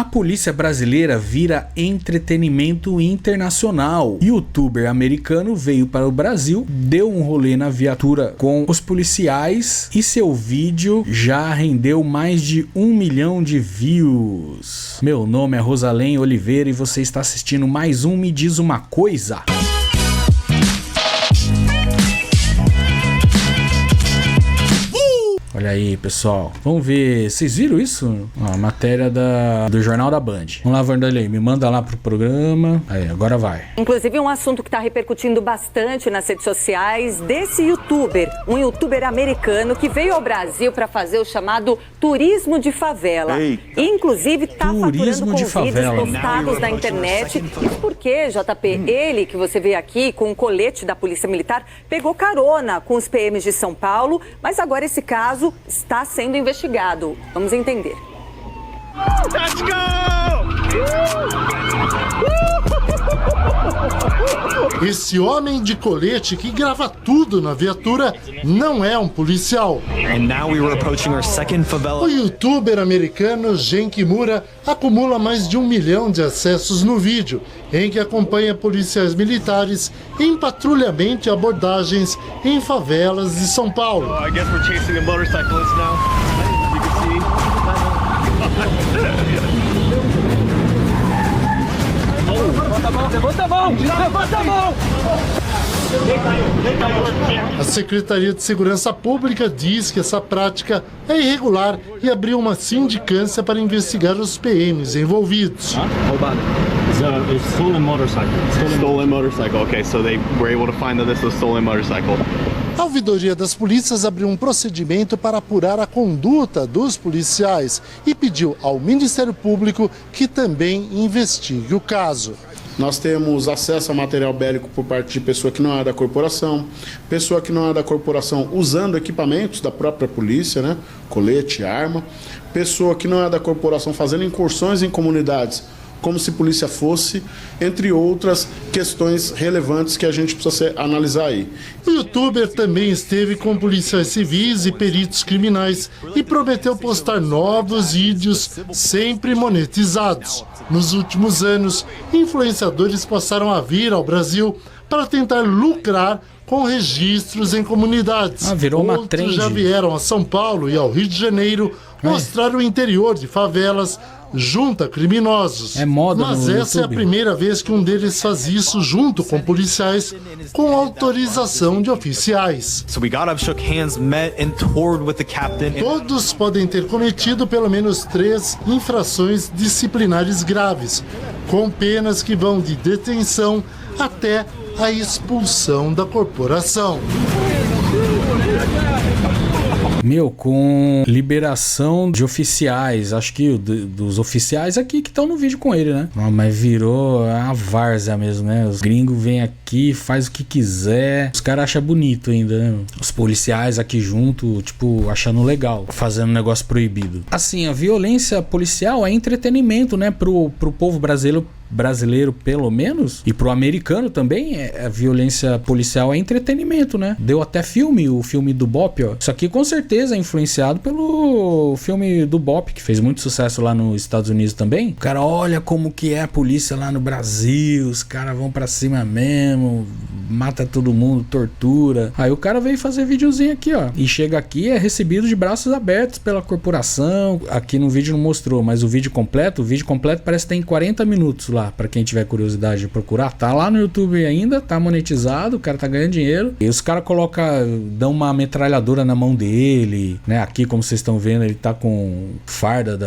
A polícia brasileira vira entretenimento internacional. Youtuber americano veio para o Brasil, deu um rolê na viatura com os policiais e seu vídeo já rendeu mais de 1 milhão de views. Meu nome é Rosalém Oliveira e você está assistindo mais um Me Diz Uma Coisa. Olha aí, pessoal. Vamos ver. Vocês viram isso? A matéria do Jornal da Band. Vamos lá, Vanderlei. Me manda lá pro programa. Aí, agora vai. Inclusive, um assunto que está repercutindo bastante nas redes sociais desse youtuber. Um youtuber americano que veio ao Brasil para fazer o chamado turismo de favela. Eita. E, inclusive, está faturando com vídeos favela. postados na internet. Isso porque, JP, ele que você vê aqui com o colete da Polícia Militar, pegou carona com os PMs de São Paulo, mas agora esse caso está sendo investigado. Vamos entender. Let's go! Esse homem de colete que grava tudo na viatura não é um policial. And now we were approaching our second favela. O youtuber americano Gen Kimura acumula mais de 1 milhão de acessos no vídeo, em que acompanha policiais militares em patrulhamento e abordagens em favelas de São Paulo. I guess we're chasing a motorcyclist now. You can see. Levanta a mão! Levanta a mão! A Secretaria de Segurança Pública diz que essa prática é irregular e abriu uma sindicância para investigar os PMs envolvidos. It's stolen motorcycle. Stolen motorcycle. Okay, so they were able to find that this was a stolen motorcycle. A ouvidoria das polícias abriu um procedimento para apurar a conduta dos policiais e pediu ao Ministério Público que também investigue o caso. Nós temos acesso a material bélico por parte de pessoa que não é da corporação, pessoa que não é da corporação usando equipamentos da própria polícia, né? Colete, arma, pessoa que não é da corporação fazendo incursões em comunidades, como se polícia fosse, entre outras questões relevantes que a gente precisa analisar aí. O youtuber também esteve com policiais civis e peritos criminais e prometeu postar novos vídeos sempre monetizados. Nos últimos anos, influenciadores passaram a vir ao Brasil para tentar lucrar com registros em comunidades. Virou uma Outros trend. já vieram a São Paulo e ao Rio de Janeiro mostrar o interior de favelas junto a criminosos. É moda Mas no essa é a YouTube. primeira vez que um deles faz isso junto com policiais com autorização de oficiais. So we got up, shook hands, met, and toured with the captain. Todos podem ter cometido pelo menos 3 infrações disciplinares graves, com penas que vão de detenção até a expulsão da corporação. Meu, com liberação de oficiais, acho que dos oficiais aqui que estão no vídeo com ele, né? Mas virou a várzea mesmo, né? Os gringos vêm aqui, faz o que quiser. Os caras acham bonito ainda, né? Os policiais aqui junto, tipo, achando legal, fazendo um negócio proibido. Assim, a violência policial é entretenimento, né? Pro povo brasileiro pelo menos, e pro americano também, a violência policial é entretenimento, né? Deu até filme, o filme do Bop, ó. Isso aqui com certeza é influenciado pelo filme do Bop, que fez muito sucesso lá nos Estados Unidos também. O cara, olha como que é a polícia lá no Brasil, os caras vão pra cima mesmo, mata todo mundo, tortura. Aí o cara veio fazer videozinho aqui, ó. E chega aqui, é recebido de braços abertos pela corporação. Aqui no vídeo não mostrou, mas o vídeo completo parece que tem 40 minutos lá. Pra quem tiver curiosidade de procurar, tá lá no YouTube ainda, tá monetizado, o cara tá ganhando dinheiro. E os caras dão uma metralhadora na mão dele, né? Aqui, como vocês estão vendo, ele tá com farda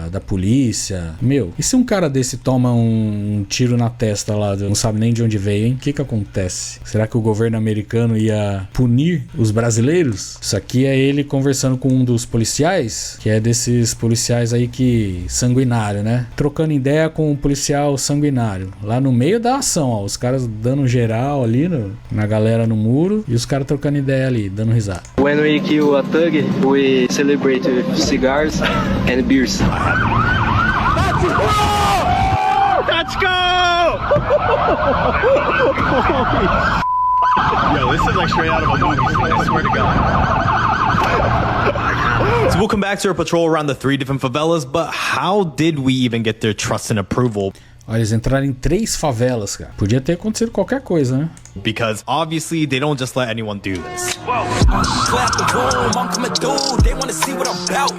da polícia. Meu, e se um cara desse toma um tiro na testa lá, não sabe nem de onde veio, hein? O que acontece? Será que o governo americano ia punir os brasileiros? Isso aqui é ele conversando com um dos policiais, que é desses policiais aí que sanguinário, né? Trocando ideia com um policial sanguinário. Lá no meio da ação, ó, os caras dando geral ali na galera no muro e os caras trocando ideia ali, dando risada. When we kill a thug, we celebrate with cigars and beers. Let's go! Yo, this is like straight out of a movie, I swear to God. So we'll come back to our patrol around the 3 different favelas, but how did we even get their trust and approval? Olha, eles entraram em 3 favelas, cara. Podia ter acontecido qualquer coisa, né? Because obviously they don't just let anyone do this.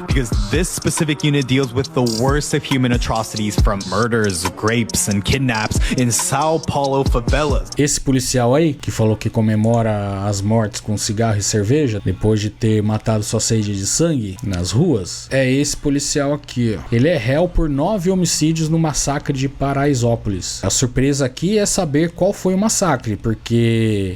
Because this specific unit deals with the worst of human atrocities, from murders, rapes and kidnaps in Sao Paulo favelas. Esse policial aí, que falou que comemora as mortes com cigarro e cerveja, depois de ter matado sua sede de sangue nas ruas, é esse policial aqui, ó. Ele é réu por 9 homicídios no massacre de Paraisópolis. A surpresa aqui é saber qual foi o massacre, porque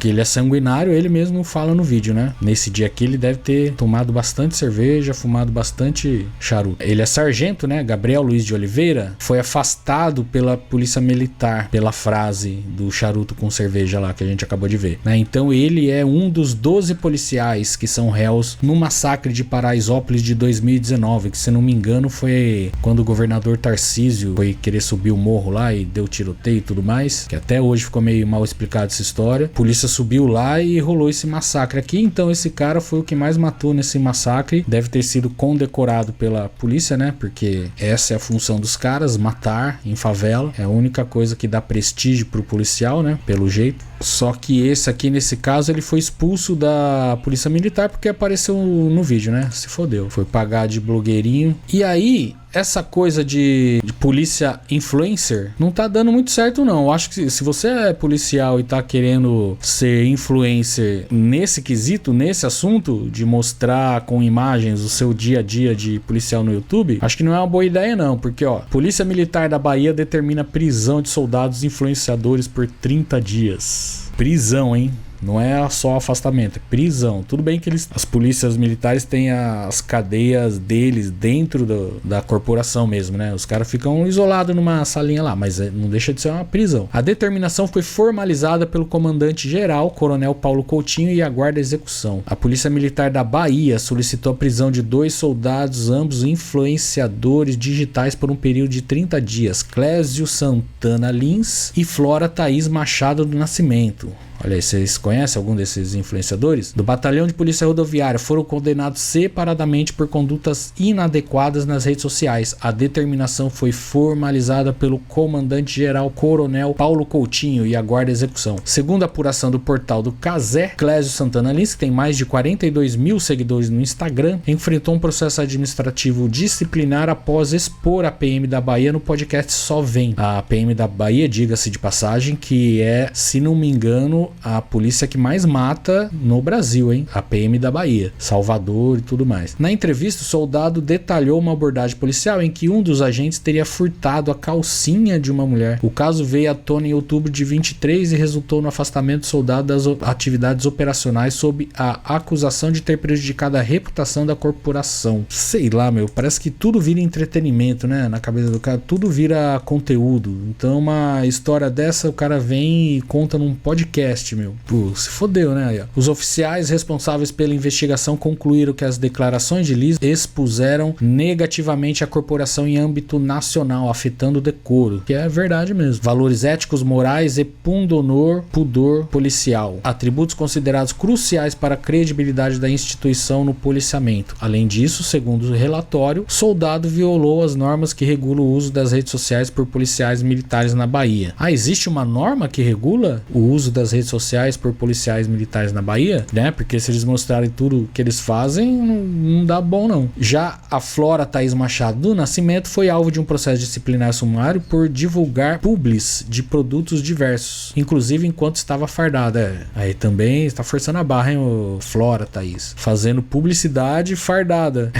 ele é sanguinário, ele mesmo fala no vídeo, né? Nesse dia aqui ele deve ter tomado bastante cerveja, fumado bastante charuto. Ele é sargento, né? Gabriel Luiz de Oliveira foi afastado pela polícia militar pela frase do charuto com cerveja lá que a gente acabou de ver, né? Então ele é um dos 12 policiais que são réus no massacre de Paraisópolis de 2019, que se não me engano foi quando o governador Tarcísio foi querer subir o morro lá e deu tiroteio e tudo mais, que até hoje ficou meio mal explicado essa história. A polícia subiu lá e rolou esse massacre aqui. Então esse cara foi o que mais matou nesse massacre. Deve ter sido condecorado pela polícia, né? Porque essa é a função dos caras, matar em favela. É a única coisa que dá prestígio pro policial, né? Pelo jeito. Só que esse aqui, nesse caso, ele foi expulso da polícia militar porque apareceu no vídeo, né? Se fodeu. Foi pagar de blogueirinho. E aí, essa coisa de polícia influencer não tá dando muito certo, não. Eu acho que se você é policial e tá querendo ser influencer nesse quesito, nesse assunto, de mostrar com imagens o seu dia a dia de policial no YouTube, acho que não é uma boa ideia, não. Porque, ó, Polícia Militar da Bahia determina prisão de soldados influenciadores por 30 dias. Prisão, hein? Não é só afastamento, é prisão. Tudo bem que as polícias militares têm as cadeias deles dentro da corporação mesmo, né? Os caras ficam isolados numa salinha lá, mas não deixa de ser uma prisão. A determinação foi formalizada pelo comandante-geral, Coronel Paulo Coutinho, e aguarda a execução. A Polícia Militar da Bahia solicitou a prisão de 2 soldados, ambos influenciadores digitais, por um período de 30 dias. Clésio Santana Lins e Flora Thaís Machado do Nascimento. Olha aí, vocês conhecem algum desses influenciadores? Do Batalhão de Polícia Rodoviária foram condenados separadamente por condutas inadequadas nas redes sociais. A determinação foi formalizada pelo comandante-geral Coronel Paulo Coutinho e aguarda execução. Segundo a apuração do portal do Cazé, Clésio Santana Lins, que tem mais de 42 mil seguidores no Instagram, enfrentou um processo administrativo disciplinar após expor a PM da Bahia no podcast Só Vem. A PM da Bahia, diga-se de passagem, que é, se não me engano, a polícia que mais mata no Brasil, hein? A PM da Bahia, Salvador e tudo mais. Na entrevista, o soldado detalhou uma abordagem policial em que um dos agentes teria furtado a calcinha de uma mulher. O caso veio à tona em outubro de 23 e resultou no afastamento do soldado das atividades operacionais sob a acusação de ter prejudicado a reputação da corporação. Sei lá, meu, parece que tudo vira entretenimento, né? Na cabeça do cara, tudo vira conteúdo. Então uma história dessa, o cara vem e conta num podcast, meu. Pô, se fodeu, né? Aí, ó. Os oficiais responsáveis pela investigação concluíram que as declarações de Liz expuseram negativamente a corporação em âmbito nacional, afetando o decoro, que é verdade mesmo. Valores éticos, morais e pundonor, pudor policial. Atributos considerados cruciais para a credibilidade da instituição no policiamento. Além disso, segundo o relatório, o soldado violou as normas que regulam o uso das redes sociais por policiais militares na Bahia. Ah, existe uma norma que regula o uso das redes sociais por policiais militares na Bahia, né? Porque se eles mostrarem tudo que eles fazem, não dá bom, não. Já a Flora Thaís Machado do Nascimento foi alvo de um processo disciplinar sumário por divulgar publis de produtos diversos, inclusive enquanto estava fardada. Aí também está forçando a barra, hein, o Flora Thaís? Fazendo publicidade fardada.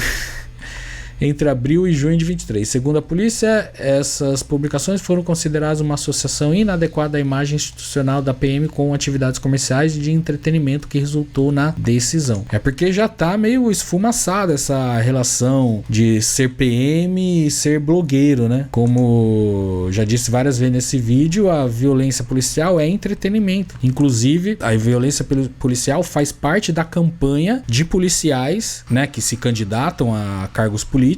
Entre abril e junho de 23. Segundo a polícia, essas publicações foram consideradas uma associação inadequada à imagem institucional da PM com atividades comerciais e de entretenimento que resultou na decisão. É porque já tá meio esfumaçada essa relação de ser PM e ser blogueiro, né? Como já disse várias vezes nesse vídeo, a violência policial é entretenimento. Inclusive, a violência policial faz parte da campanha de policiais, né, que se candidatam a cargos políticos.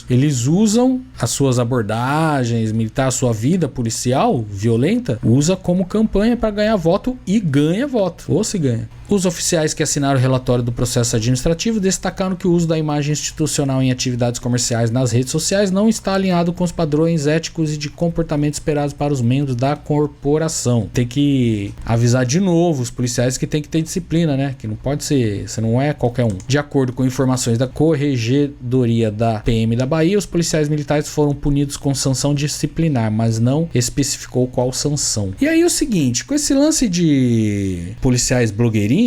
Eles usam as suas abordagens militares, a sua vida policial violenta, usa como campanha para ganhar voto e ganha voto. Ou se ganha. Os oficiais que assinaram o relatório do processo administrativo destacaram que o uso da imagem institucional em atividades comerciais nas redes sociais não está alinhado com os padrões éticos e de comportamento esperados para os membros da corporação. Tem que avisar de novo os policiais que tem que ter disciplina, né? Que não pode ser, você não é qualquer um. De acordo com informações da Corregedoria da PM da Bahia, os policiais militares foram punidos com sanção disciplinar, mas não especificou qual sanção. E aí o seguinte, com esse lance de policiais blogueirinhos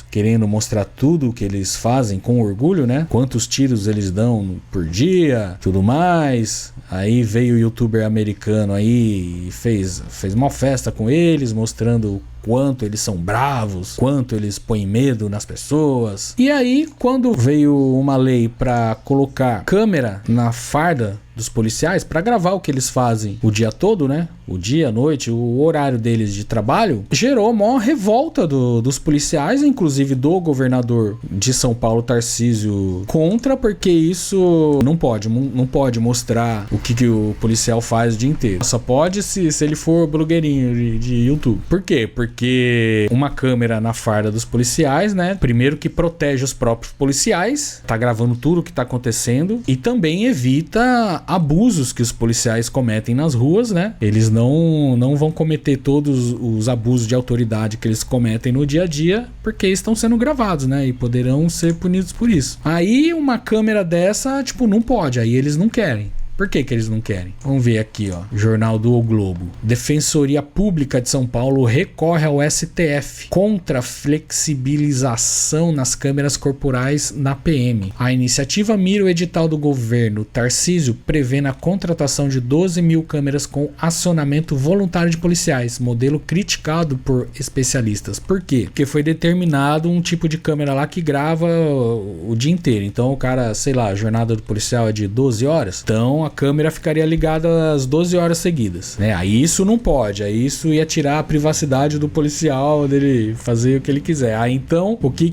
querendo mostrar tudo o que eles fazem com orgulho, né? Quantos tiros eles dão por dia, tudo mais. Aí veio o youtuber americano aí e fez uma festa com eles, mostrando o quanto eles são bravos, quanto eles põem medo nas pessoas. E aí, quando veio uma lei para colocar câmera na farda dos policiais para gravar o que eles fazem o dia todo, né? O dia, a noite, o horário deles de trabalho, gerou uma revolta dos policiais, inclusive do governador de São Paulo, Tarcísio, contra, porque isso não pode mostrar o que o policial faz o dia inteiro. Só pode se ele for blogueirinho de YouTube. Por quê? Porque uma câmera na farda dos policiais, né? Primeiro que protege os próprios policiais, tá gravando tudo o que tá acontecendo e também evita abusos que os policiais cometem nas ruas, né? Eles não vão cometer todos os abusos de autoridade que eles cometem no dia a dia, porque estão sendo gravados, né? E poderão ser punidos por isso. Aí uma câmera dessa, tipo, não pode, aí eles não querem. Por que eles não querem? Vamos ver aqui, ó. Jornal do O Globo. Defensoria Pública de São Paulo recorre ao STF contra a flexibilização nas câmeras corporais na PM. A iniciativa mira o edital do governo Tarcísio, prevendo a contratação de 12 mil câmeras com acionamento voluntário de policiais, modelo criticado por especialistas. Por quê? Porque foi determinado um tipo de câmera lá que grava o dia inteiro. Então o cara, sei lá, a jornada do policial é de 12 horas. Então a câmera ficaria ligada às 12 horas seguidas, né? Aí isso não pode, aí isso ia tirar a privacidade do policial dele fazer o que ele quiser. Aí então, o que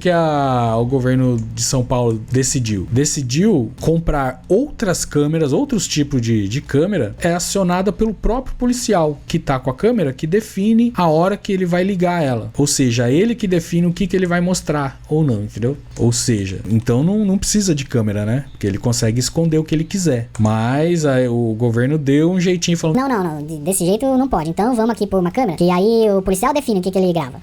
o governo de São Paulo decidiu? Decidiu comprar outras câmeras, outros tipos de câmera, acionada pelo próprio policial que tá com a câmera, que define a hora que ele vai ligar ela. Ou seja, ele que define o que ele vai mostrar ou não, entendeu? Ou seja, então não precisa de câmera, né? Porque ele consegue esconder o que ele quiser. Mas aí o governo deu um jeitinho e falou: Não, desse jeito não pode. Então vamos aqui pôr uma câmera, que aí o policial define o que ele grava.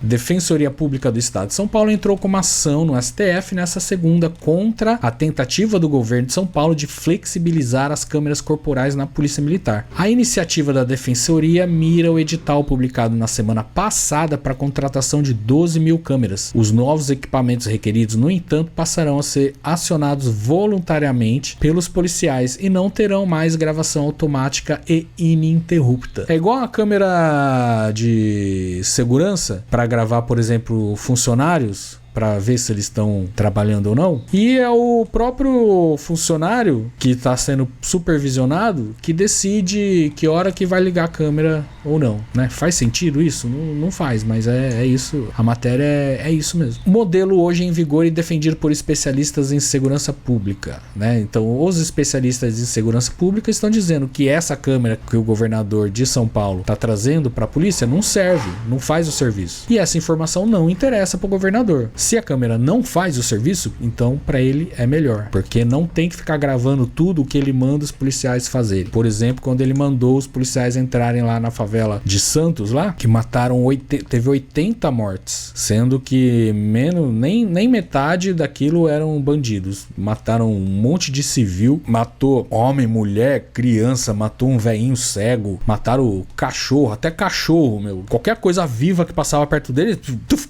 Defensoria Pública do Estado de São Paulo entrou com uma ação no STF nessa segunda contra a tentativa do governo de São Paulo de flexibilizar as câmeras corporais na Polícia Militar. A iniciativa da Defensoria mira o edital publicado na semana passada para a contratação de 12 mil câmeras. Os novos equipamentos requeridos, no entanto, passarão a ser acionados voluntariamente pelos policiais e não terão mais gravação automática e ininterrupta. É igual a câmera de segurança para gravar, por exemplo, funcionários, para ver se eles estão trabalhando ou não. E é o próprio funcionário que está sendo supervisionado que decide que hora que vai ligar a câmera ou não, né? Faz sentido isso? Não faz, mas é isso. A matéria é isso mesmo. O modelo hoje em vigor e defendido por especialistas em segurança pública, né? Então, os especialistas em segurança pública estão dizendo que essa câmera que o governador de São Paulo está trazendo para a polícia não serve, não faz o serviço. E essa informação não interessa para o governador. Se a câmera não faz o serviço, então para ele é melhor, porque não tem que ficar gravando tudo o que ele manda os policiais fazerem. Por exemplo, quando ele mandou os policiais entrarem lá na favela de Santos, lá, que mataram teve 80 mortes, sendo que nem metade daquilo eram bandidos. Mataram um monte de civil, matou homem, mulher, criança, matou um velhinho cego, mataram cachorro, até cachorro, meu. Qualquer coisa viva que passava perto dele,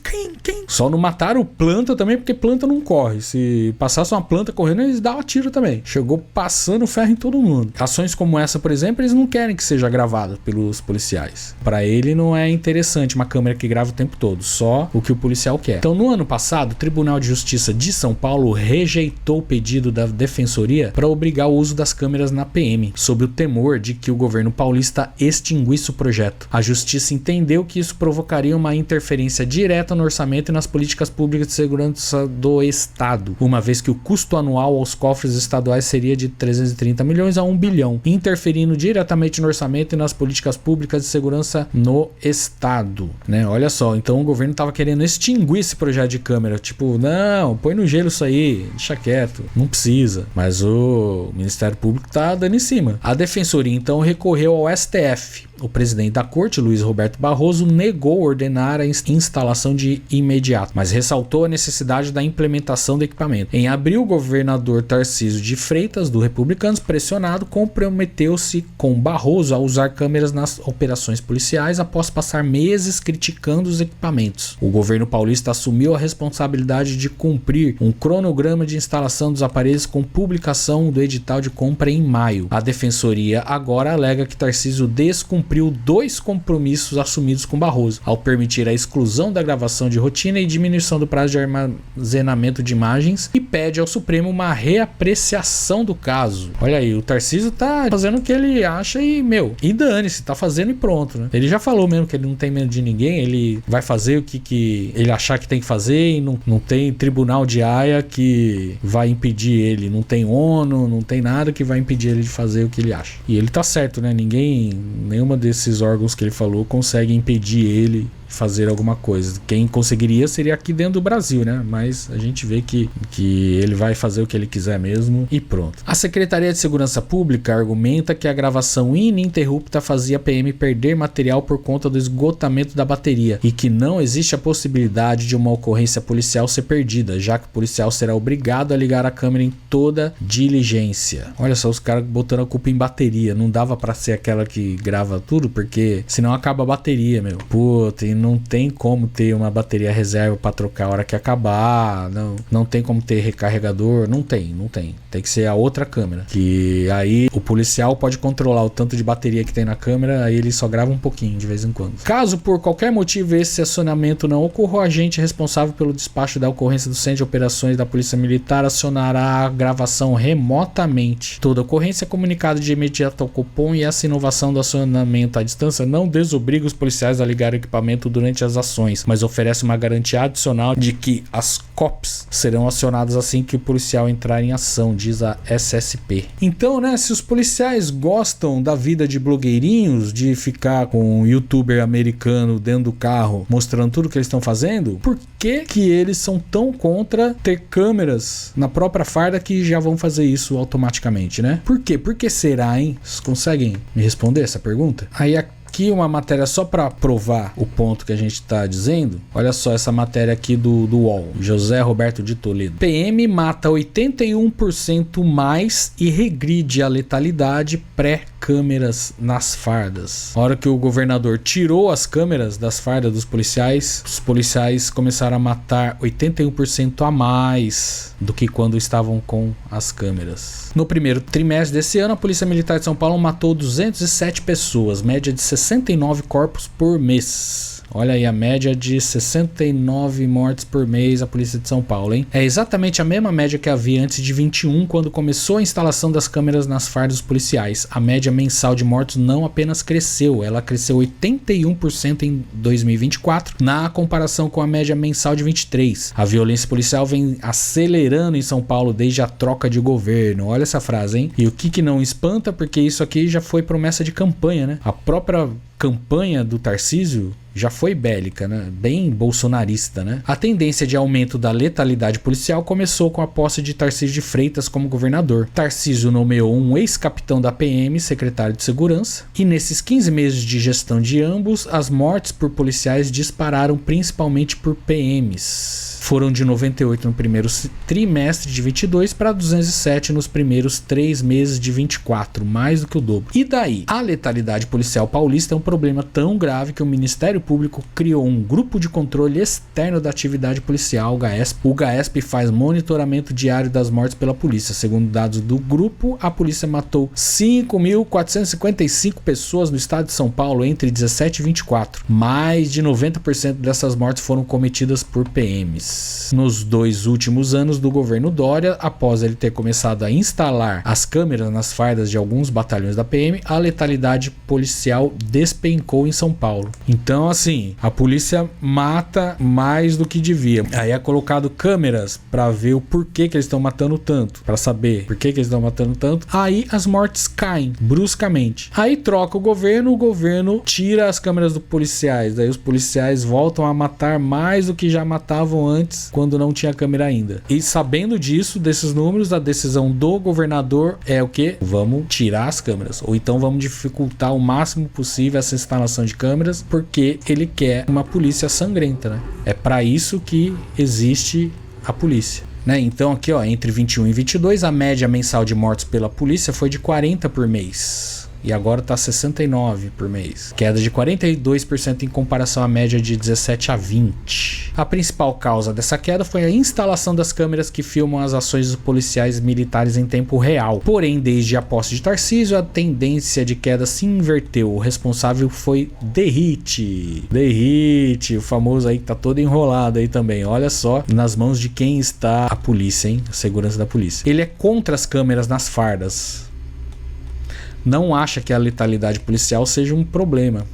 quem? Só não mataram planta também, porque planta não corre. Se passasse uma planta correndo, eles davam tiro também. Chegou passando ferro em todo mundo. Ações como essa, por exemplo, eles não querem que seja gravada pelos policiais. Para ele não é interessante uma câmera que grava o tempo todo, só o que o policial quer. Então, no ano passado, o Tribunal de Justiça de São Paulo rejeitou o pedido da Defensoria para obrigar o uso das câmeras na PM, sob o temor de que o governo paulista extinguisse o projeto. A Justiça entendeu que isso provocaria uma interferência direta no orçamento e nas políticas públicas de segurança do Estado, uma vez que o custo anual aos cofres estaduais seria de 330 milhões a 1 bilhão, interferindo diretamente no orçamento e nas políticas públicas de segurança no Estado, né? Olha só, então o governo estava querendo extinguir esse projeto de câmera, tipo, não, põe no gelo isso aí, deixa quieto, não precisa, mas o Ministério Público tá dando em cima. A Defensoria então recorreu ao STF. O presidente da corte, Luiz Roberto Barroso, negou ordenar a instalação de imediato, mas ressaltou a necessidade da implementação do equipamento. Em abril, o governador Tarcísio de Freitas, do Republicanos, pressionado, comprometeu-se com Barroso a usar câmeras nas operações policiais após passar meses criticando os equipamentos. O governo paulista assumiu a responsabilidade de cumprir um cronograma de instalação dos aparelhos com publicação do edital de compra em maio. A Defensoria agora alega que Tarcísio descumpriu 2 compromissos assumidos com Barroso, ao permitir a exclusão da gravação de rotina e diminuição do prazo de armazenamento de imagens, e pede ao Supremo uma reapreciação do caso. Olha aí, o Tarcísio tá fazendo o que ele acha e dane-se, tá fazendo e pronto, né? Ele já falou mesmo que ele não tem medo de ninguém, ele vai fazer o que ele achar que tem que fazer e não tem tribunal de Haia que vai impedir ele, não tem ONU, não tem nada que vai impedir ele de fazer o que ele acha. E ele tá certo, né? Nenhuma desses órgãos que ele falou consegue impedir ele fazer alguma coisa. Quem conseguiria seria aqui dentro do Brasil, né? Mas a gente vê que ele vai fazer o que ele quiser mesmo e pronto. A Secretaria de Segurança Pública argumenta que a gravação ininterrupta fazia a PM perder material por conta do esgotamento da bateria e que não existe a possibilidade de uma ocorrência policial ser perdida, já que o policial será obrigado a ligar a câmera em toda diligência. Olha só, os caras botando a culpa em bateria. Não dava pra ser aquela que grava tudo, porque senão acaba a bateria, meu. Puta, e não tem como ter uma bateria reserva pra trocar a hora que acabar, não tem como ter recarregador, não tem. Tem que ser a outra câmera, que aí o policial pode controlar o tanto de bateria que tem na câmera, aí ele só grava um pouquinho de vez em quando. Caso por qualquer motivo esse acionamento não ocorra, o agente responsável pelo despacho da ocorrência do Centro de Operações da Polícia Militar acionará a gravação remotamente. Toda ocorrência é comunicada de imediato ao Copom, e essa inovação do acionamento à distância não desobriga os policiais a ligar o equipamento durante as ações, mas oferece uma garantia adicional de que as COPs serão acionadas assim que o policial entrar em ação, diz a SSP. Então, né, se os policiais gostam da vida de blogueirinhos, de ficar com um youtuber americano dentro do carro mostrando tudo que eles estão fazendo, por que eles são tão contra ter câmeras na própria farda que já vão fazer isso automaticamente, né? Por quê? Por que será, hein? Vocês conseguem me responder essa pergunta? Aí aqui uma matéria só para provar o ponto que a gente está dizendo. Olha só essa matéria aqui do UOL, José Roberto de Toledo. PM mata 81% mais e regride a letalidade pré-câmeras nas fardas. A hora que o governador tirou as câmeras das fardas dos policiais, os policiais começaram a matar 81% a mais do que quando estavam com as câmeras. No primeiro trimestre desse ano, a Polícia Militar de São Paulo matou 207 pessoas, média de 69 corpos por mês. Olha aí a média de 69 mortes por mês a Polícia de São Paulo, hein? É exatamente a mesma média que havia antes de 21, quando começou a instalação das câmeras nas fardas policiais. A média mensal de mortos não apenas cresceu, ela cresceu 81% em 2024, na comparação com a média mensal de 23. A violência policial vem acelerando em São Paulo desde a troca de governo. Olha essa frase, hein? E o que não espanta, porque isso aqui já foi promessa de campanha, né? A própria campanha do Tarcísio já foi bélica, né? Bem bolsonarista, né? A tendência de aumento da letalidade policial começou com a posse de Tarcísio de Freitas como governador. Tarcísio nomeou um ex-capitão da PM, secretário de segurança, e nesses 15 meses de gestão de ambos, as mortes por policiais dispararam principalmente por PMs. Foram de 98 no primeiro trimestre de 22 para 207 nos primeiros 3 meses de 24, mais do que o dobro. E daí? A letalidade policial paulista é um problema tão grave que o Ministério Público criou um grupo de controle externo da atividade policial, o GAESP. O GAESP faz monitoramento diário das mortes pela polícia. Segundo dados do grupo, a polícia matou 5.455 pessoas no estado de São Paulo entre 17 e 24. Mais de 90% dessas mortes foram cometidas por PMs. PMs. Nos 2 últimos anos do governo Dória, após ele ter começado a instalar as câmeras nas fardas de alguns batalhões da PM, a letalidade policial despencou em São Paulo. Então, assim, a polícia mata mais do que devia. Aí é colocado câmeras para ver o porquê que eles estão matando tanto, para saber por que eles estão matando tanto. Aí as mortes caem bruscamente. Aí troca o governo tira as câmeras dos policiais. Daí os policiais voltam a matar mais do que já matavam antes, quando não tinha câmera ainda. E sabendo disso, desses números, a decisão do governador é o quê? Vamos tirar as câmeras. Ou então vamos dificultar o máximo possível essa instalação de câmeras, porque ele quer uma polícia sangrenta, né? É para isso que existe a polícia. Então aqui, ó, entre 21 e 22, a média mensal de mortes pela polícia foi de 40 por mês. E agora está 69 por mês. Queda de 42% em comparação à média de 17 a 20. A principal causa dessa queda foi a instalação das câmeras que filmam as ações dos policiais militares em tempo real. Porém, desde a posse de Tarcísio, a tendência de queda se inverteu. O responsável foi Derrite, o famoso aí que tá todo enrolado aí também. Olha só nas mãos de quem está a polícia, hein? A segurança da polícia. Ele é contra as câmeras nas fardas. Não acha que a letalidade policial seja um problema.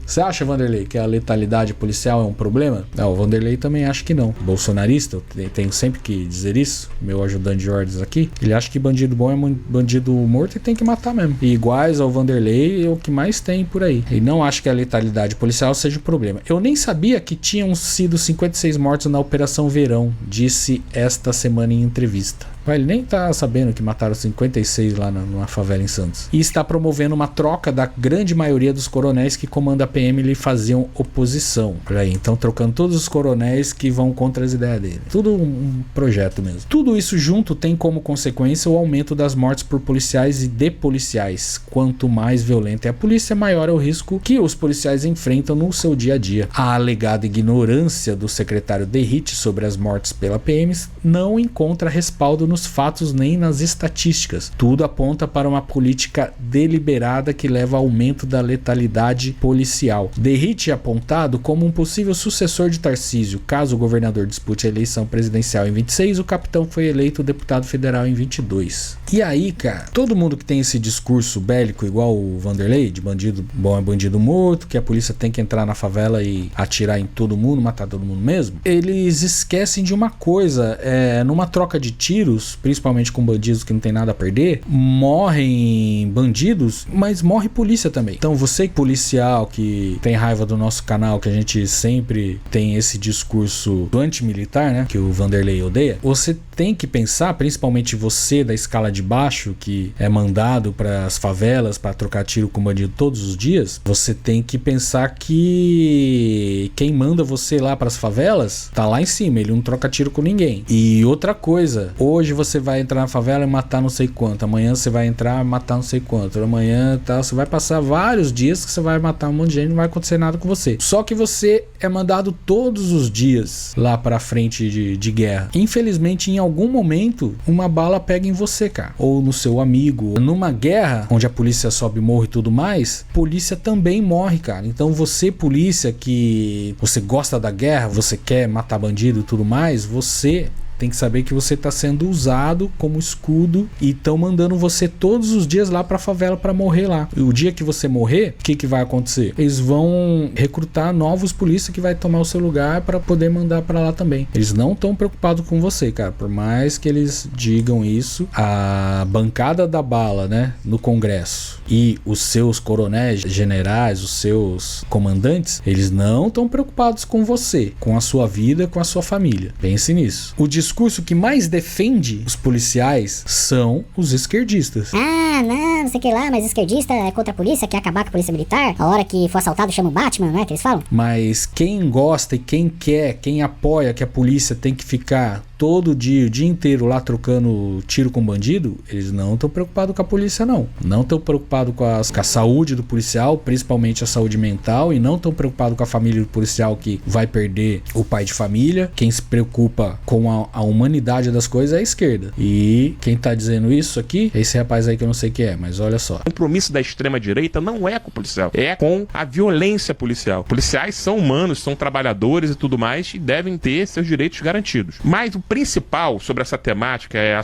Você acha, Vanderlei, que a letalidade policial é um problema? Não, o Vanderlei também acha que não. Bolsonarista, eu tenho sempre que dizer isso, meu ajudante de ordens aqui, ele acha que bandido bom é bandido morto e tem que matar mesmo. E iguais ao Vanderlei é o que mais tem por aí. Ele não acha que a letalidade policial seja um problema. Eu nem sabia que tinham sido 56 mortos na Operação Verão, disse esta semana em entrevista. Ele nem tá sabendo que mataram 56 lá numa favela em Santos. E está promovendo uma troca da grande maioria dos coronéis que comanda a PM lhe faziam oposição. Olha aí, então trocando todos os coronéis que vão contra as ideias dele. Tudo um projeto mesmo. Tudo isso junto tem como consequência o aumento das mortes por policiais e de policiais. Quanto mais violenta é a polícia, maior é o risco que os policiais enfrentam no seu dia a dia. A alegada ignorância do secretário Derrite sobre as mortes pela PM não encontra respaldo nos fatos nem nas estatísticas. Tudo aponta para uma política deliberada que leva ao aumento da letalidade policial. Derrite é apontado como um possível sucessor de Tarcísio. Caso o governador dispute a eleição presidencial em 26, o capitão foi eleito deputado federal em 22. E aí, cara, todo mundo que tem esse discurso bélico igual o Vanderlei, de bandido bom é bandido morto, que a polícia tem que entrar na favela e atirar em todo mundo, matar todo mundo mesmo, eles esquecem de uma coisa, numa troca de tiros, principalmente com bandidos que não tem nada a perder, morrem bandidos, mas morre polícia também. Então você policial que tem raiva do nosso canal, que a gente sempre tem esse discurso antimilitar, né, que o Vanderlei odeia, você tem que pensar, principalmente você da escala de baixo, que é mandado para as favelas para trocar tiro com bandido todos os dias, você tem que pensar que quem manda você lá para as favelas tá lá em cima, ele não troca tiro com ninguém. E outra coisa, hoje você vai entrar na favela e matar não sei quanto, amanhã você vai entrar e matar não sei quanto, amanhã tal, você vai passar vários dias que você vai matar um monte de gente, não vai acontecer nada com você. Só que você é mandado todos os dias lá pra frente de guerra. Infelizmente, em algum momento, uma bala pega em você, cara, ou no seu amigo. Numa guerra, onde a polícia sobe morro e tudo mais, polícia também morre, cara. Então você, polícia, que você gosta da guerra, você quer matar bandido e tudo mais, você tem que saber que você está sendo usado como escudo e estão mandando você todos os dias lá para a favela para morrer lá. E o dia que você morrer, o que vai acontecer? Eles vão recrutar novos polícias que vai tomar o seu lugar para poder mandar para lá também. Eles não estão preocupados com você, cara. Por mais que eles digam isso, a bancada da bala, né, no Congresso e os seus coronéis, generais, os seus comandantes, eles não estão preocupados com você, com a sua vida, com a sua família. Pense nisso. O discurso que mais defende os policiais são os esquerdistas. Não sei o que lá, mas esquerdista é contra a polícia, quer acabar com a polícia militar. A hora que for assaltado chama o Batman, não é que eles falam? Mas quem gosta e quem quer, quem apoia que a polícia tem que ficar todo dia, o dia inteiro lá trocando tiro com bandido, eles não estão preocupados com a polícia, não. Não estão preocupados com a saúde do policial, principalmente a saúde mental, e não estão preocupados com a família do policial que vai perder o pai de família. Quem se preocupa com a humanidade das coisas é a esquerda. E quem tá dizendo isso aqui é esse rapaz aí que eu não sei quem é, mas olha só. O compromisso da extrema-direita não é com o policial, é com a violência policial. Policiais são humanos, são trabalhadores e tudo mais, e devem ter seus direitos garantidos. Mas o principal sobre essa temática é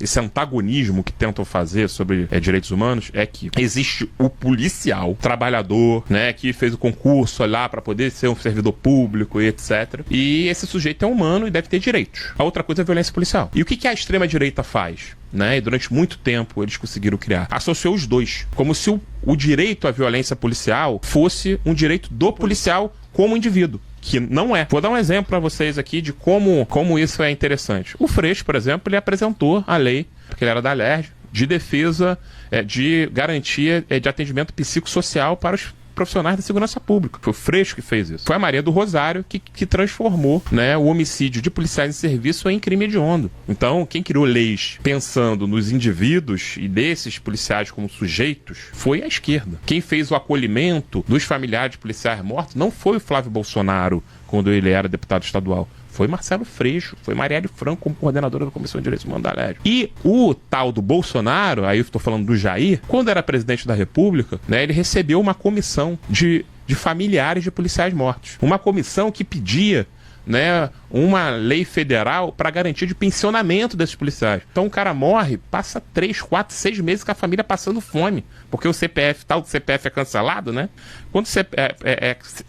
esse antagonismo que tentam fazer sobre direitos humanos, é que existe o policial, trabalhador, né, que fez o concurso lá para poder ser um servidor público e etc. E esse sujeito é humano e deve ter direitos. A outra coisa é a violência policial. E o que a extrema-direita faz? Né? E durante muito tempo eles conseguiram criar. Associou os dois, como se o direito à violência policial fosse um direito do policial como indivíduo. Que não é. Vou dar um exemplo para vocês aqui de como isso é interessante. O Freixo, por exemplo, ele apresentou a lei, porque ele era da LERJ, de defesa, de garantia de atendimento psicossocial para os profissionais da segurança pública. Foi o Freixo que fez isso. Foi a Maria do Rosário que transformou, né, o homicídio de policiais em serviço em crime hediondo. Então, quem criou leis pensando nos indivíduos e desses policiais como sujeitos foi a esquerda. Quem fez o acolhimento dos familiares de policiais mortos não foi o Flávio Bolsonaro, quando ele era deputado estadual. Foi Marcelo Freixo, foi Marielle Franco como coordenadora da Comissão de Direitos Humanos da LERJ. E o tal do Bolsonaro, aí eu estou falando do Jair, quando era presidente da República, né, ele recebeu uma comissão de familiares de policiais mortos. Uma comissão que pedia, né, uma lei federal para garantia de pensionamento desses policiais. Então o cara morre, passa 3, 4, 6 meses com a família passando fome, porque o CPF, tal do CPF é cancelado, né? Quando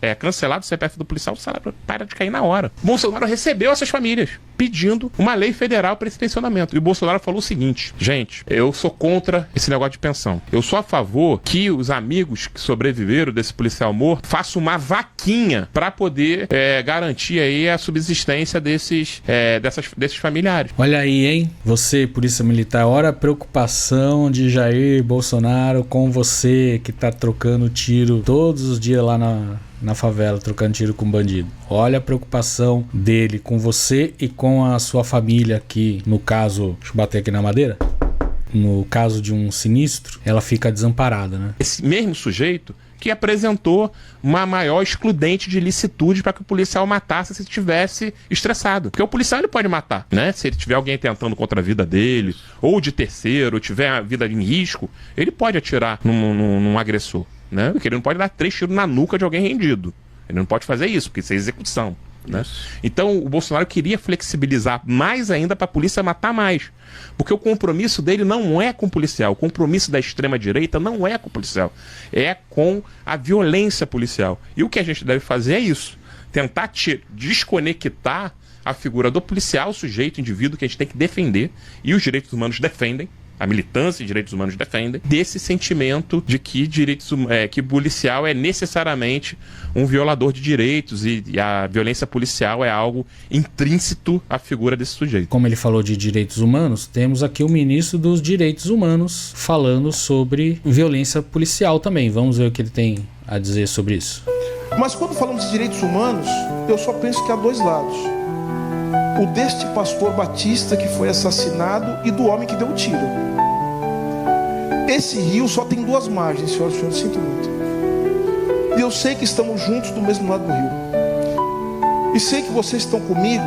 é cancelado o CPF do policial, o salário para de cair na hora. Bolsonaro recebeu essas famílias pedindo uma lei federal para esse pensionamento. E o Bolsonaro falou o seguinte: gente, eu sou contra esse negócio de pensão. Eu sou a favor que os amigos que sobreviveram desse policial morto façam uma vaquinha para poder garantir aí a subsistência desses familiares. Olha aí, hein? Você, Polícia Militar, olha a preocupação de Jair Bolsonaro com você que tá trocando tiro todos os dias lá na favela, trocando tiro com bandido. Olha a preocupação dele com você e com a sua família aqui. No caso, deixa eu bater aqui na madeira. No caso de um sinistro, ela fica desamparada, né? Esse mesmo sujeito que apresentou uma maior excludente de ilicitude para que o policial matasse se estivesse estressado. Porque o policial ele pode matar, né? Se ele tiver alguém tentando contra a vida dele, ou de terceiro, ou tiver a vida em risco, ele pode atirar num agressor, né? Porque ele não pode dar 3 tiros na nuca de alguém rendido. Ele não pode fazer isso, porque isso é execução, né? Então o Bolsonaro queria flexibilizar mais ainda para a polícia matar mais. Porque o compromisso dele não é com o policial. O compromisso da extrema-direita não é com o policial. É com a violência policial. E o que a gente deve fazer é isso. Tentar desconectar a figura do policial, sujeito, indivíduo, que a gente tem que defender. E os direitos humanos defendem. A militância e direitos humanos defendem desse sentimento de que que policial é necessariamente um violador de direitos e a violência policial é algo intrínseco à figura desse sujeito. Como ele falou de direitos humanos, temos aqui o ministro dos direitos humanos falando sobre violência policial também. Vamos ver o que ele tem a dizer sobre isso. Mas quando falamos de direitos humanos, eu só penso que há 2 lados. O deste pastor Batista que foi assassinado e do homem que deu o tiro. Esse rio só tem 2 margens, senhoras e senhores, sinto muito. E eu sei que estamos juntos do mesmo lado do rio. E sei que vocês estão comigo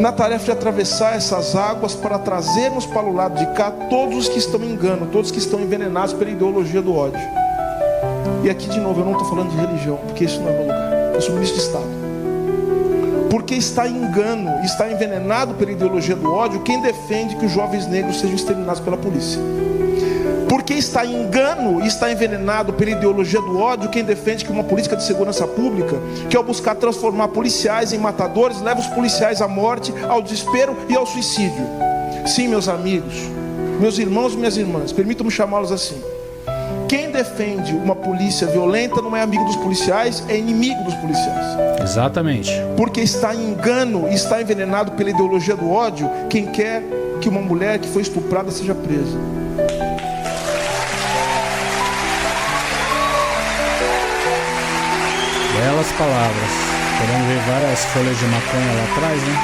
na tarefa de atravessar essas águas para trazermos para o lado de cá todos os que estão em engano, todos que estão envenenados pela ideologia do ódio. E aqui de novo eu não estou falando de religião, porque isso não é meu lugar. Eu sou ministro de Estado. Porque está em engano, está envenenado pela ideologia do ódio quem defende que os jovens negros sejam exterminados pela polícia. Porque está em engano e está envenenado pela ideologia do ódio quem defende que uma política de segurança pública, que ao buscar transformar policiais em matadores, leva os policiais à morte, ao desespero e ao suicídio. Sim, meus amigos, meus irmãos e minhas irmãs, permitam-me chamá-los assim. Quem defende uma polícia violenta não é amigo dos policiais, é inimigo dos policiais. Exatamente. Porque está em engano e está envenenado pela ideologia do ódio quem quer que uma mulher que foi estuprada seja presa. Belas palavras. Podemos ver várias folhas de maconha lá atrás, né?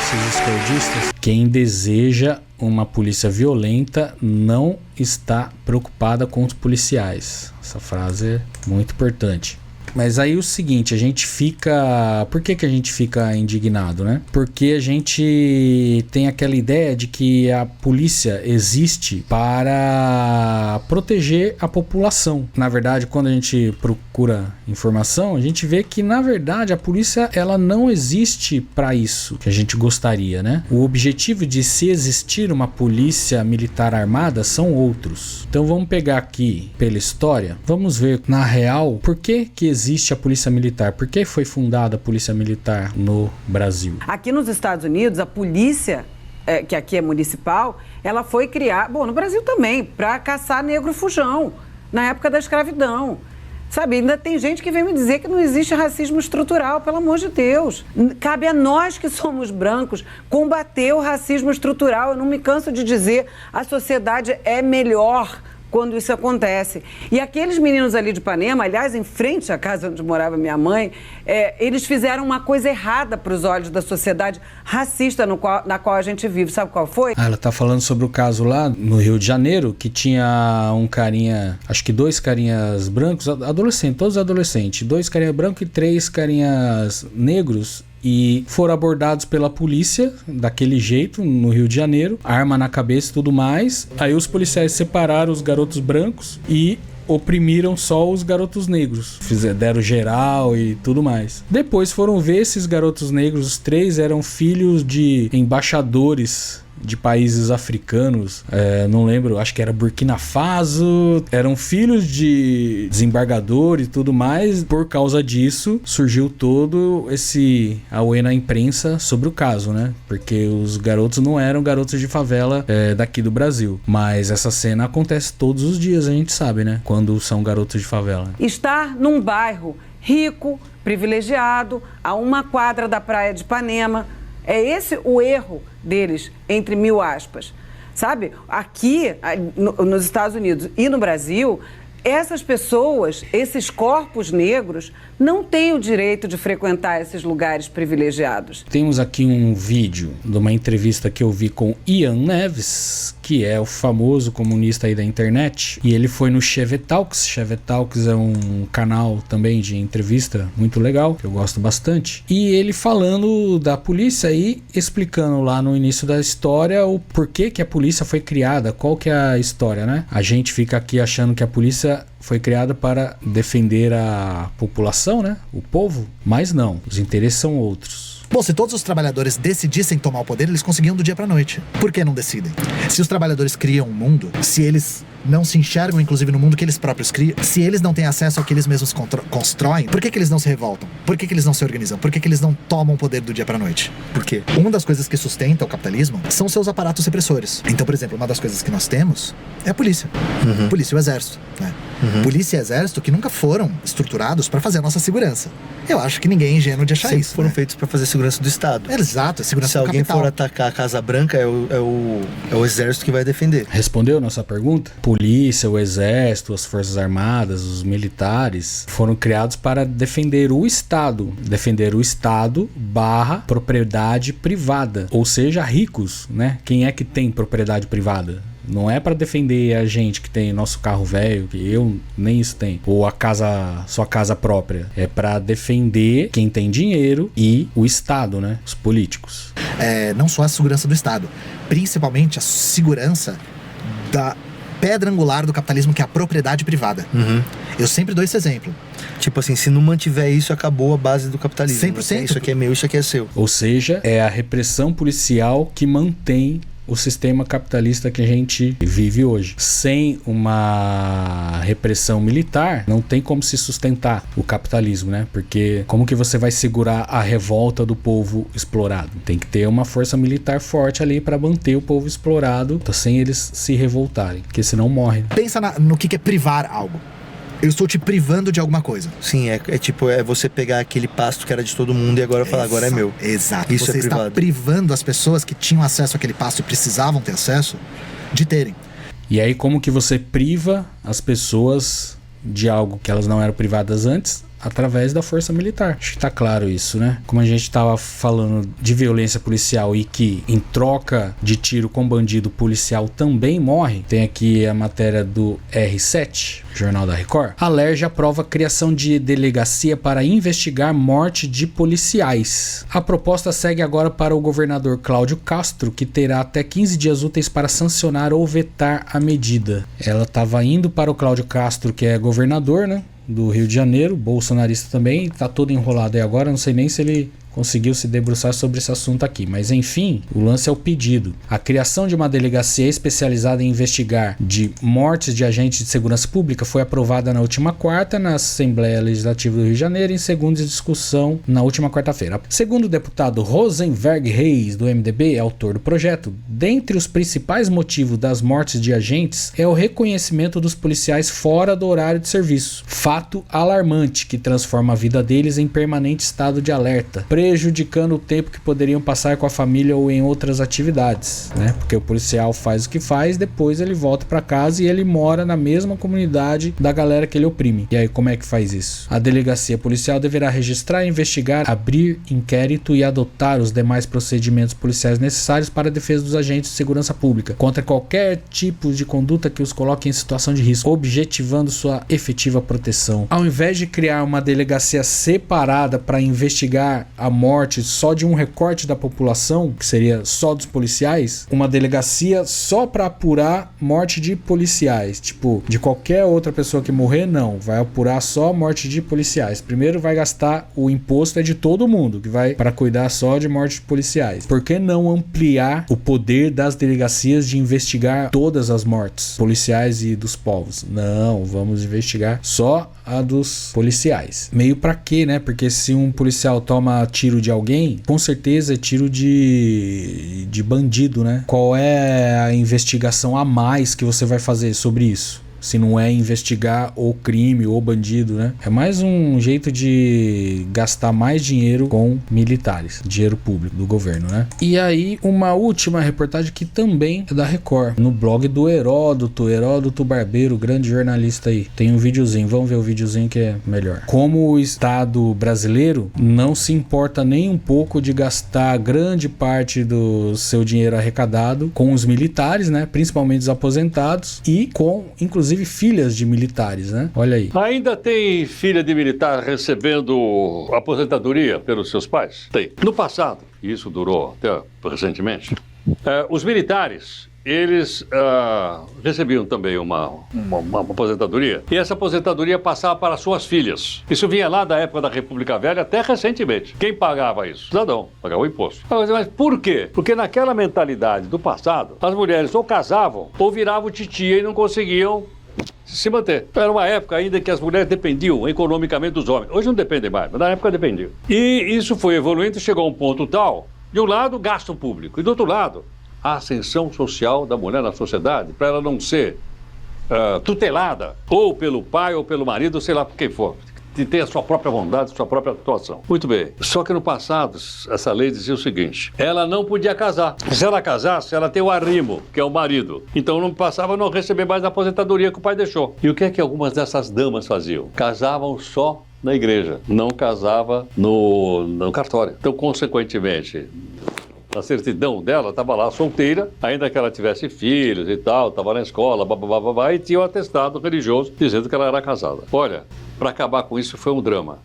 Esses esquerdistas. Quem deseja uma polícia violenta não está preocupada com os policiais. Essa frase é muito importante. Mas aí o seguinte, a gente fica... Por que a gente fica indignado, né? Porque a gente tem aquela ideia de que a polícia existe para proteger a população. Na verdade, quando a gente procura informação, a gente vê que, na verdade, a polícia, ela não existe para isso que a gente gostaria, né? O objetivo de se existir uma polícia militar armada são outros. Então vamos pegar aqui pela história, vamos ver na real por que existe a polícia militar, por que foi fundada a polícia militar no Brasil. Aqui nos Estados Unidos, a polícia, que aqui é municipal, ela foi criada, bom, no Brasil também, para caçar negro fujão, na época da escravidão. Sabe, ainda tem gente que vem me dizer que não existe racismo estrutural, pelo amor de Deus. Cabe a nós que somos brancos combater o racismo estrutural. Eu não me canso de dizer, a sociedade é melhor quando isso acontece. E aqueles meninos ali de Ipanema, aliás, em frente à casa onde morava minha mãe, eles fizeram uma coisa errada para os olhos da sociedade racista na qual a gente vive. Sabe qual foi? Ela tá falando sobre o caso lá no Rio de Janeiro, que tinha um carinha, acho que 2 carinhas brancos, adolescentes, todos adolescentes, 2 carinhas brancos e 3 carinhas negros, e foram abordados pela polícia daquele jeito no Rio de Janeiro, arma na cabeça e tudo mais. Aí os policiais separaram os garotos brancos e oprimiram só os garotos negros, deram geral e tudo mais. Depois foram ver esses garotos negros, os 3 eram filhos de embaixadores de países africanos, não lembro, acho que era Burkina Faso, eram filhos de desembargadores e tudo mais. Por causa disso, surgiu todo esse auê na imprensa sobre o caso, né? Porque os garotos não eram garotos de favela daqui do Brasil. Mas essa cena acontece todos os dias, a gente sabe, né? Quando são garotos de favela. Estar num bairro rico, privilegiado, a 1 quadra da praia de Ipanema, é esse o erro deles, entre 1000 aspas. Sabe, aqui nos Estados Unidos e no Brasil, essas pessoas, esses corpos negros, não têm o direito de frequentar esses lugares privilegiados. Temos aqui um vídeo de uma entrevista que eu vi com Ian Neves, que é o famoso comunista aí da internet, e ele foi no Chevet Talks. Chevet Talks é um canal também de entrevista muito legal, que eu gosto bastante, e ele falando da polícia e explicando lá no início da história o porquê que a polícia foi criada, qual que é a história, né? A gente fica aqui achando que a polícia foi criada para defender a população, né? O povo, mas não, os interesses são outros. Bom, se todos os trabalhadores decidissem tomar o poder, eles conseguiam do dia pra noite. Por que não decidem? Se os trabalhadores criam um mundo, se eles não se enxergam, inclusive, no mundo que eles próprios criam, se eles não têm acesso ao que eles mesmos constroem, por que eles não se revoltam? Por que eles não se organizam? Por que eles não tomam o poder do dia pra noite? Por quê? Uma das coisas que sustenta o capitalismo são seus aparatos repressores. Então, por exemplo, uma das coisas que nós temos é a polícia. Polícia e o exército, né? Polícia e exército que nunca foram estruturados para fazer a nossa segurança. Eu acho que ninguém é ingênuo de achar Sempre isso. Foram feitos para fazer segurança do Estado. Exato, segurança do capital. Se alguém for atacar a Casa Branca, é o exército que vai defender. Respondeu nossa pergunta? Polícia, o exército, as forças armadas, os militares foram criados para defender o Estado. Defender o Estado / propriedade privada. Ou seja, ricos, né? Quem é que tem propriedade privada? Não é para defender a gente que tem nosso carro velho, que eu nem isso tenho, ou sua casa própria. É para defender quem tem dinheiro e o Estado, né? Os políticos. Não só a segurança do Estado, principalmente a segurança da pedra angular do capitalismo, que é a propriedade privada. Eu sempre dou esse exemplo. Tipo assim, se não mantiver isso, acabou a base do capitalismo. 100%. Isso aqui é meu, isso aqui é seu. Ou seja, é a repressão policial que mantém o sistema capitalista que a gente vive hoje. Sem uma repressão militar, não tem como se sustentar o capitalismo, né? Porque como que você vai segurar a revolta do povo explorado? Tem que ter uma força militar forte ali para manter o povo explorado, sem eles se revoltarem, porque senão morrem. Pensa no que é privar algo. Eu estou te privando de alguma coisa. Sim, é você pegar aquele pasto que era de todo mundo e agora falar, agora é meu. Exato. Isso você está privando as pessoas que tinham acesso àquele pasto e precisavam ter acesso, de terem. E aí como que você priva as pessoas de algo que elas não eram privadas antes? através da força militar. Acho que tá claro isso, né? Como a gente tava falando de violência policial e que em troca de tiro com bandido, policial também morre, tem aqui a matéria do R7, Jornal da Record. A LERJ aprova a criação de delegacia para investigar morte de policiais. A proposta segue agora para o governador Cláudio Castro, que terá até 15 dias úteis para sancionar ou vetar a medida. Ela estava indo para o Cláudio Castro, que é governador, né, do Rio de Janeiro, bolsonarista também, tá todo enrolado aí agora, não sei nem se ele conseguiu se debruçar sobre esse assunto aqui, mas enfim, o lance é o pedido. A criação de uma delegacia especializada em investigar de mortes de agentes de segurança pública foi aprovada na última quarta na Assembleia Legislativa do Rio de Janeiro em segunda discussão na última quarta-feira. Segundo o deputado Rosenberg Reis, do MDB, autor do projeto, dentre os principais motivos das mortes de agentes é o reconhecimento dos policiais fora do horário de serviço. Fato alarmante que transforma a vida deles em permanente estado de alerta, prejudicando o tempo que poderiam passar com a família ou em outras atividades, né? Porque o policial faz o que faz, depois ele volta para casa e ele mora na mesma comunidade da galera que ele oprime. E aí como é que faz isso? A delegacia policial deverá registrar, investigar, abrir inquérito e adotar os demais procedimentos policiais necessários para a defesa dos agentes de segurança pública contra qualquer tipo de conduta que os coloque em situação de risco, objetivando sua efetiva proteção. Ao invés de criar uma delegacia separada para investigar a morte só de um recorte da população, que seria só dos policiais, uma delegacia só para apurar morte de policiais, tipo, de qualquer outra pessoa que morrer, não, vai apurar só morte de policiais. Primeiro vai gastar o imposto é de todo mundo, que vai para cuidar só de morte de policiais. Por que não ampliar o poder das delegacias de investigar todas as mortes policiais e dos povos? Não, vamos investigar só a dos policiais. Meio pra quê, né? Porque se um policial toma tiro de alguém, com certeza é tiro de bandido, né? Qual é a investigação a mais que você vai fazer sobre isso? Se não é investigar o crime ou bandido, né? É mais um jeito de gastar mais dinheiro com militares, dinheiro público do governo, né? E aí, uma última reportagem que também é da Record, no blog do Heródoto Barbeiro, grande jornalista aí. Tem um videozinho, vamos ver o videozinho que é melhor. Como o Estado brasileiro não se importa nem um pouco de gastar grande parte do seu dinheiro arrecadado com os militares, né? Principalmente os aposentados e com, inclusive, filhas de militares, né? Olha aí. Ainda tem filha de militar recebendo aposentadoria pelos seus pais? Tem. No passado, e isso durou até recentemente, os militares, eles recebiam também uma aposentadoria, e essa aposentadoria passava para suas filhas. Isso vinha lá da época da República Velha até recentemente. Quem pagava isso? O cidadão, pagava o imposto. Mas por quê? Porque naquela mentalidade do passado, as mulheres ou casavam ou viravam titia e não conseguiam se manter. Era uma época ainda que as mulheres dependiam economicamente dos homens. Hoje não dependem mais, mas na época dependiam. E isso foi evoluindo e chegou a um ponto tal, de um lado, gasto público, e do outro lado, a ascensão social da mulher na sociedade, para ela não ser tutelada, ou pelo pai, ou pelo marido, sei lá por quem for, de ter a sua própria vontade, a sua própria atuação. Muito bem. Só que no passado, essa lei dizia o seguinte: ela não podia casar. Se ela casasse, ela tem o arrimo, que é o marido. Então não passava a não receber mais a aposentadoria que o pai deixou. E o que é que algumas dessas damas faziam? Casavam só na igreja, não casava no cartório. Então, consequentemente, a certidão dela estava lá solteira, ainda que ela tivesse filhos e tal, estava na escola, e tinha um atestado religioso dizendo que ela era casada. Olha, para acabar com isso foi um drama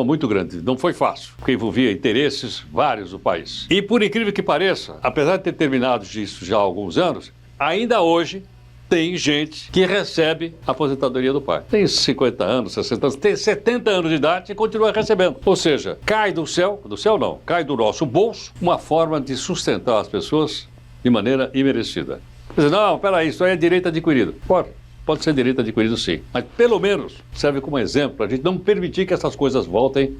muito grande, não foi fácil, porque envolvia interesses vários do país. E por incrível que pareça, apesar de ter terminado isso já há alguns anos, ainda hoje tem gente que recebe a aposentadoria do pai. Tem 50 anos, 60 anos, tem 70 anos de idade e continua recebendo. Ou seja, cai do céu não, cai do nosso bolso uma forma de sustentar as pessoas de maneira imerecida. Quer dizer, não, peraí, isso aí é direito adquirido. Pode ser direito adquirido sim, mas pelo menos serve como exemplo para a gente não permitir que essas coisas voltem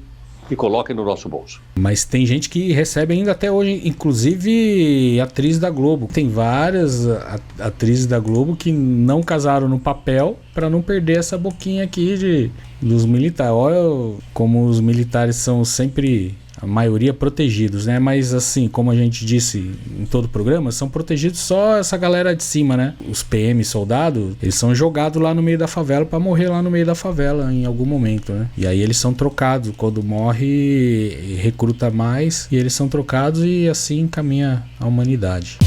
e coloquem no nosso bolso. Mas tem gente que recebe ainda até hoje, inclusive atriz da Globo. Tem várias atrizes da Globo que não casaram no papel para não perder essa boquinha aqui dos militares. Olha como os militares são sempre a maioria protegidos, né? Mas assim, como a gente disse em todo o programa, são protegidos só essa galera de cima, né? Os PM soldados, eles são jogados lá no meio da favela pra morrer lá no meio da favela em algum momento, né? E aí eles são trocados, quando morre recruta mais e eles são trocados e assim caminha a humanidade.